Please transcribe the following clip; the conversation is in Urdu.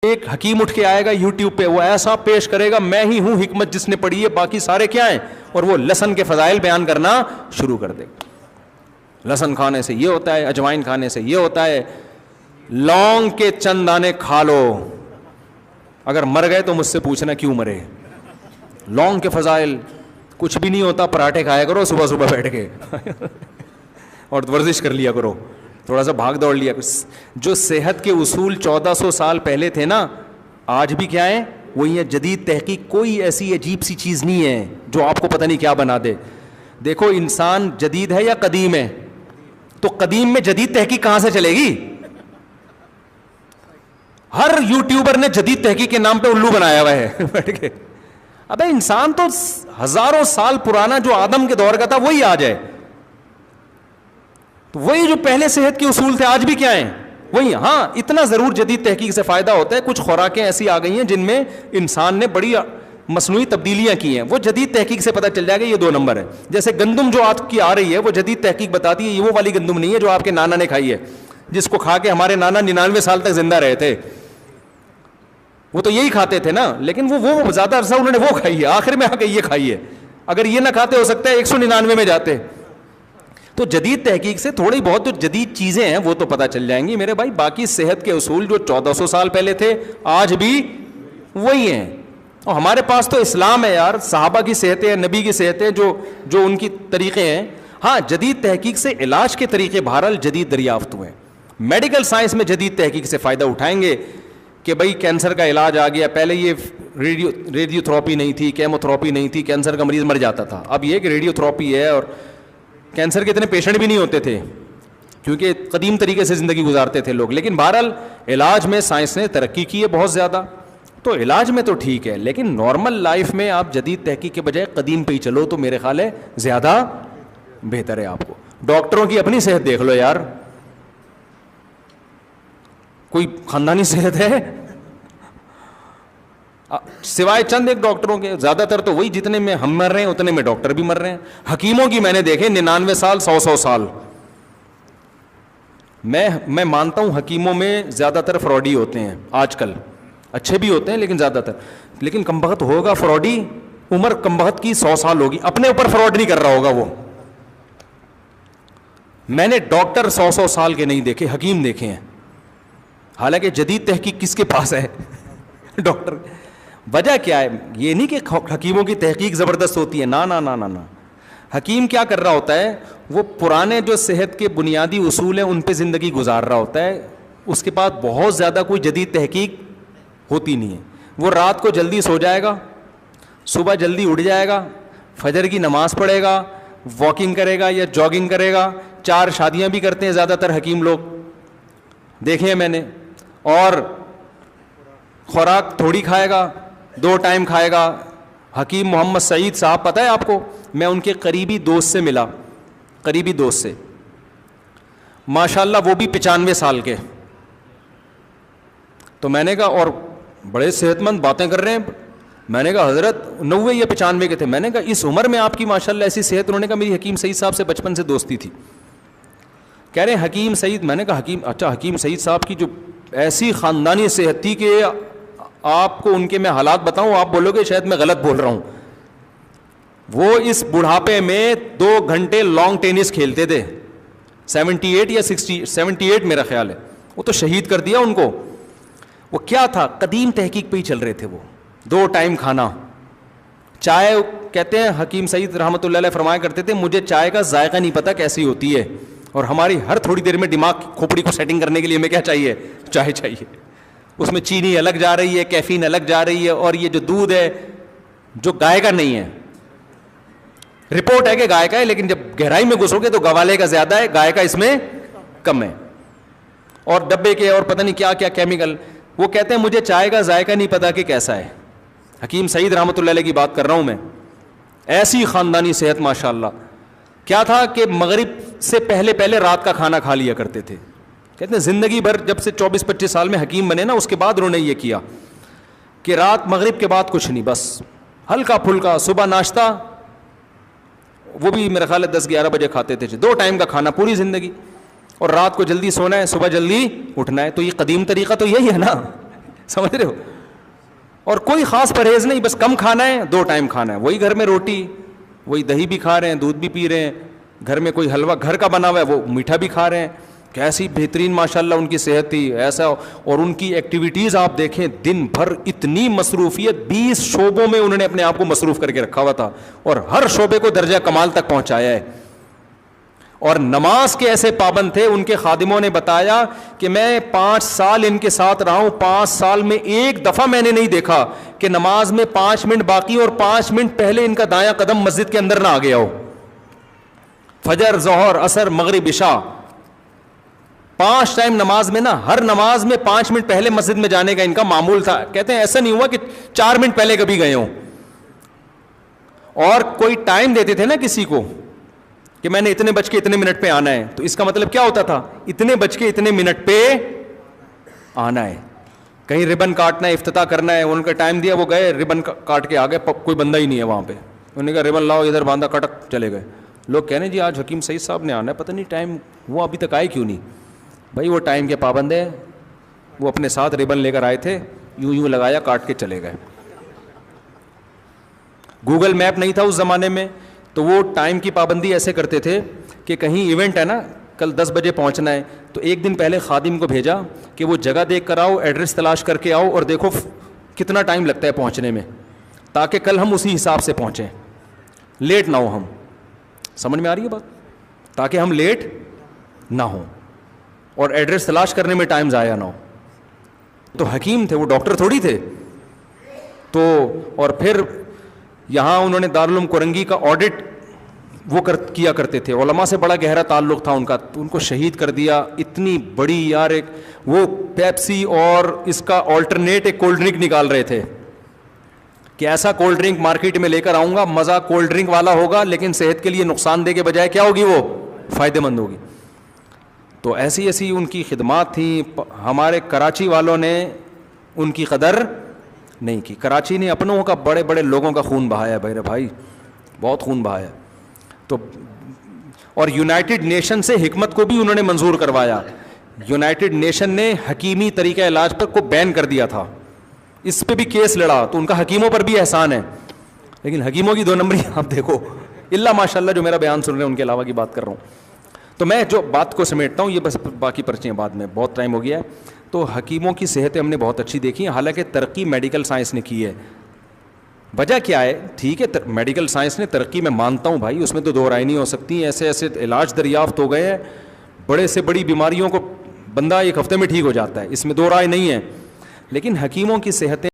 ایک حکیم اٹھ کے آئے گا یوٹیوب پہ, وہ ایسا پیش کرے گا میں ہی ہوں حکمت جس نے پڑھی ہے, باقی سارے کیا ہیں, اور وہ لہسن کے فضائل بیان کرنا شروع کر دے گا. لہسن کھانے سے یہ ہوتا ہے, اجوائن کھانے سے یہ ہوتا ہے, لونگ کے چند دانے کھا لو, اگر مر گئے تو مجھ سے پوچھنا کیوں مرے. لونگ کے فضائل, کچھ بھی نہیں ہوتا, پراٹھے کھایا کرو صبح صبح بیٹھ کے اور ورزش کر لیا کرو, تھوڑا سا بھاگ دوڑ لیا. جو صحت کے اصول 1400 سال پہلے تھے نا, آج بھی کیا ہیں, وہی ہے. جدید تحقیق کوئی ایسی عجیب سی چیز نہیں ہے جو آپ کو پتہ نہیں کیا بنا دے. دیکھو انسان جدید ہے یا قدیم ہے, تو قدیم میں جدید تحقیق کہاں سے چلے گی. ہر یوٹیوبر نے جدید تحقیق کے نام پہ الو بنایا ہوا ہے بیٹھ کے. ابے انسان تو ہزاروں سال پرانا جو آدم کے دور کا تھا وہی آج ہے. تو وہی جو پہلے صحت کے اصول تھے آج بھی کیا ہیں, وہی. ہاں اتنا ضرور جدید تحقیق سے فائدہ ہوتا ہے, کچھ خوراکیں ایسی آ گئی ہیں جن میں انسان نے بڑی مصنوعی تبدیلیاں کی ہیں, وہ جدید تحقیق سے پتہ چل جائے گا یہ 2 نمبر ہے. جیسے گندم جو آج کی آ رہی ہے وہ جدید تحقیق بتاتی ہے یہ وہ والی گندم نہیں ہے جو آپ کے نانا نے کھائی ہے, جس کو کھا کے ہمارے نانا 99 سال تک زندہ رہے تھے. وہ تو یہی کھاتے تھے نا, لیکن وہ زیادہ عرصہ انہوں نے وہ کھائی ہے, آخر میں آ کے یہ کھائی ہے. اگر یہ نہ کھاتے ہو سکتا ہے 199 میں جاتے. تو جدید تحقیق سے تھوڑی بہت جو جدید چیزیں ہیں وہ تو پتہ چل جائیں گی میرے بھائی. باقی صحت کے اصول جو 1400 سال پہلے تھے آج بھی وہی ہیں. اور ہمارے پاس تو اسلام ہے یار, صحابہ کی صحتیں, نبی کی صحتیں, جو ان کی طریقے ہیں. ہاں جدید تحقیق سے علاج کے طریقے بہرحال جدید دریافت ہوئے. میڈیکل سائنس میں جدید تحقیق سے فائدہ اٹھائیں گے کہ بھائی کینسر کا علاج آ گیا. پہلے یہ ریڈیو تھراپی نہیں تھی, کیمو تھراپی نہیں تھی, کینسر کا مریض مر جاتا تھا. اب یہ کہ ریڈیو تھراپی ہے, اور کینسر کے اتنے پیشنٹ بھی نہیں ہوتے تھے کیونکہ قدیم طریقے سے زندگی گزارتے تھے لوگ. لیکن بہرحال علاج میں سائنس نے ترقی کی ہے بہت زیادہ, تو علاج میں تو ٹھیک ہے. لیکن نارمل لائف میں آپ جدید تحقیق کے بجائے قدیم پہ ہی چلو تو میرے خیال ہے زیادہ بہتر ہے آپ کو. ڈاکٹروں کی اپنی صحت دیکھ لو یار, کوئی خاندانی صحت ہے سوائے چند ایک ڈاکٹروں کے؟ زیادہ تر تو وہی جتنے میں ہم مر رہے ہیں اتنے میں ڈاکٹر بھی مر رہے ہیں. حکیموں کی میں نے دیکھے 99 سال 100 سال. میں مانتا ہوں حکیموں میں زیادہ تر فراڈی ہوتے ہیں آج کل, اچھے بھی ہوتے ہیں لیکن زیادہ تر. لیکن کمبخت ہوگا فراڈی, عمر کمبخت کی 100 سال ہوگی, اپنے اوپر فراڈ نہیں کر رہا ہوگا وہ. میں نے ڈاکٹر 100 سال کے نہیں دیکھے, حکیم دیکھے ہیں. حالانکہ جدید تحقیق کس کے پاس ہے ڈاکٹر. وجہ کیا ہے؟ یہ نہیں کہ حکیموں کی تحقیق زبردست ہوتی ہے, نا نا نا نا نا. حکیم کیا کر رہا ہوتا ہے, وہ پرانے جو صحت کے بنیادی اصول ہیں ان پہ زندگی گزار رہا ہوتا ہے. اس کے پاس بہت زیادہ کوئی جدید تحقیق ہوتی نہیں ہے. وہ رات کو جلدی سو جائے گا, صبح جلدی اٹھ جائے گا, فجر کی نماز پڑھے گا, واکنگ کرے گا یا جاگنگ کرے گا. 4 شادیاں بھی کرتے ہیں زیادہ تر حکیم لوگ, دیکھے ہیں میں نے. اور خوراک تھوڑی کھائے گا, 2 ٹائم کھائے گا. حکیم محمد سعید صاحب پتہ ہے آپ کو, میں ان کے قریبی دوست سے ملا, قریبی دوست سے, ماشاءاللہ وہ بھی 95 سال کے. تو میں نے کہا, اور بڑے صحت مند باتیں کر رہے ہیں. میں نے کہا حضرت 90 یا 95 کے تھے. میں نے کہا اس عمر میں آپ کی ماشاءاللہ ایسی صحت؟ انہوں نے کہا میری حکیم سعید صاحب سے بچپن سے دوستی تھی. کہہ رہے ہیں حکیم سعید. میں نے کہا حکیم, اچھا حکیم سعید صاحب کی جو ایسی خاندانی صحت تھی کہ آپ کو ان کے میں حالات بتاؤں آپ بولو گے شاید میں غلط بول رہا ہوں. وہ اس بڑھاپے میں 2 گھنٹے لانگ ٹینس کھیلتے تھے. 78 یا 78 میرا خیال ہے. وہ تو شہید کر دیا ان کو. وہ کیا تھا, قدیم تحقیق پہ ہی چل رہے تھے وہ. 2 ٹائم کھانا, چائے. کہتے ہیں حکیم سعید رحمۃ اللہ علیہ فرمایا کرتے تھے مجھے چائے کا ذائقہ نہیں پتہ کیسی ہوتی ہے, اور ہماری ہر تھوڑی دیر میں دماغ کھوپڑی کو سیٹنگ کرنے کے لیے ہمیں کیا چاہیے, چائے چاہیے. اس میں چینی الگ جا رہی ہے, کیفین الگ جا رہی ہے, اور یہ جو دودھ ہے جو گائے کا نہیں ہے. رپورٹ ہے کہ گائے کا ہے, لیکن جب گہرائی میں گھسو گے تو گوالے کا زیادہ ہے, گائے کا اس میں کم ہے. اور ڈبے کے اور پتہ نہیں کیا کیا کیمیکل. وہ کہتے ہیں مجھے چائے کا ذائقہ نہیں پتا کہ کیسا ہے. حکیم سعید رحمۃ اللہ علیہ کی بات کر رہا ہوں میں. ایسی خاندانی صحت ماشاءاللہ. کیا تھا کہ مغرب سے پہلے رات کا کھانا کھا لیا کرتے تھے. کہتے ہیں زندگی بھر جب سے 24-25 سال میں حکیم بنے نا, اس کے بعد انہوں نے یہ کیا کہ رات مغرب کے بعد کچھ نہیں, بس ہلکا پھلکا صبح ناشتہ, وہ بھی میرا خیال ہے 10-11 بجے کھاتے تھے. 2 ٹائم کا کھانا پوری زندگی, اور رات کو جلدی سونا ہے, صبح جلدی اٹھنا ہے. تو یہ قدیم طریقہ تو یہی ہے نا. سمجھ رہے ہو. اور کوئی خاص پرہیز نہیں, بس کم کھانا ہے, 2 ٹائم کھانا ہے, وہی گھر میں روٹی, وہی دہی بھی کھا رہے ہیں, دودھ بھی پی رہے ہیں, گھر میں کوئی حلوہ گھر کا بنا ہوا ہے وہ میٹھا بھی کھا رہے ہیں. کیسی بہترین ماشاءاللہ ان کی صحت تھی ایسا. اور ان کی ایکٹیویٹیز آپ دیکھیں, دن بھر اتنی مصروفیت, 20 شعبوں میں انہوں نے اپنے آپ کو مصروف کر کے رکھا ہوا تھا, اور ہر شعبے کو درجہ کمال تک پہنچایا ہے. اور نماز کے ایسے پابند تھے, ان کے خادموں نے بتایا کہ میں 5 سال ان کے ساتھ رہا ہوں, 5 سال میں ایک دفعہ میں نے نہیں دیکھا کہ نماز میں 5 منٹ باقی اور 5 منٹ پہلے ان کا دایاں قدم مسجد کے اندر نہ آ گیا ہو. فجر, ظہر, عصر, مغرب, عشاء, 5 ٹائم نماز میں نا, ہر نماز میں 5 منٹ پہلے مسجد میں جانے کا ان کا معمول تھا. کہتے ہیں ایسا نہیں ہوا کہ 4 منٹ پہلے کبھی گئے ہوں. اور کوئی ٹائم دیتے تھے نا کسی کو کہ میں نے اتنے بج کے اتنے منٹ پہ آنا ہے, تو اس کا مطلب کیا ہوتا تھا, اتنے بج کے اتنے منٹ پہ آنا ہے. کہیں ربن کاٹنا ہے, افتتاح کرنا ہے, ان کا ٹائم دیا, وہ گئے ربن کاٹ کے آ گئے, کوئی بندہ ہی نہیں ہے وہاں پہ. انہوں نے کہا ربن لاؤ, ادھر باندھا, کٹک چلے گئے. لوگ کہنے جی آج حکیم سعید صاحب نے آنا ہے, پتہ نہیں ٹائم وہ ابھی تک آئے کیوں نہیں. بھائی وہ ٹائم کے پابند ہے, وہ اپنے ساتھ ربن لے کر آئے تھے, یوں یوں لگایا, کاٹ کے چلے گئے. گوگل میپ نہیں تھا اس زمانے میں, تو وہ ٹائم کی پابندی ایسے کرتے تھے کہ کہیں ایونٹ ہے نا, کل 10 بجے پہنچنا ہے, تو ایک دن پہلے خادم کو بھیجا کہ وہ جگہ دیکھ کر آؤ, ایڈریس تلاش کر کے آؤ, اور دیکھو کتنا ٹائم لگتا ہے پہنچنے میں, تاکہ کل ہم اسی حساب سے پہنچیں, لیٹ نہ ہو ہم. سمجھ میں آ رہی ہے بات, تاکہ ہم لیٹ نہ ہوں اور ایڈریس تلاش کرنے میں ٹائم ضائع نہ ہو. تو حکیم تھے وہ, ڈاکٹر تھوڑی تھے. تو اور پھر یہاں انہوں نے دارالعلوم کورنگی کا آڈٹ وہ کیا کرتے تھے, علماء سے بڑا گہرا تعلق تھا ان کا, تو ان کو شہید کر دیا. اتنی بڑی یار, ایک وہ پیپسی اور اس کا آلٹرنیٹ ایک کولڈ ڈرنک نکال رہے تھے کہ ایسا کولڈ ڈرنک مارکیٹ میں لے کر آؤں گا, مزہ کولڈ ڈرنک والا ہوگا لیکن صحت کے لیے نقصان دہ کے بجائے کیا ہوگی, وہ فائدہ مند ہوگی. تو ایسی ایسی ان کی خدمات تھیں. ہمارے کراچی والوں نے ان کی قدر نہیں کی. کراچی نے اپنوں کا, بڑے بڑے لوگوں کا خون بہایا بھائی, بہت خون بہایا. تو اور یونائٹڈ نیشن سے حکمت کو بھی انہوں نے منظور کروایا. یونائٹڈ نیشن نے حکیمی طریقہ علاج پر کو بین کر دیا تھا, اس پہ بھی کیس لڑا, تو ان کا حکیموں پر بھی احسان ہے. لیکن حکیموں کی 2 نمبری آپ دیکھو, اللہ ماشاء اللہ جو میرا بیان سن رہے ہیں ان کے علاوہ کی بات کر رہا ہوں. تو میں جو بات کو سمیٹتا ہوں, یہ بس باقی پرچیں بعد میں, بہت ٹائم ہو گیا ہے. تو حکیموں کی صحتیں ہم نے بہت اچھی دیکھی ہیں, حالانکہ ترقی میڈیکل سائنس نے کی ہے. وجہ کیا ہے, ٹھیک ہے میڈیکل سائنس نے ترقی, میں مانتا ہوں بھائی, اس میں تو 2 رائے نہیں ہو سکتی. ایسے ایسے علاج دریافت ہو گئے ہیں, بڑے سے بڑی بیماریوں کو بندہ 1 ہفتے میں ٹھیک ہو جاتا ہے, اس میں 2 رائے نہیں ہے. لیکن حکیموں کی صحتیں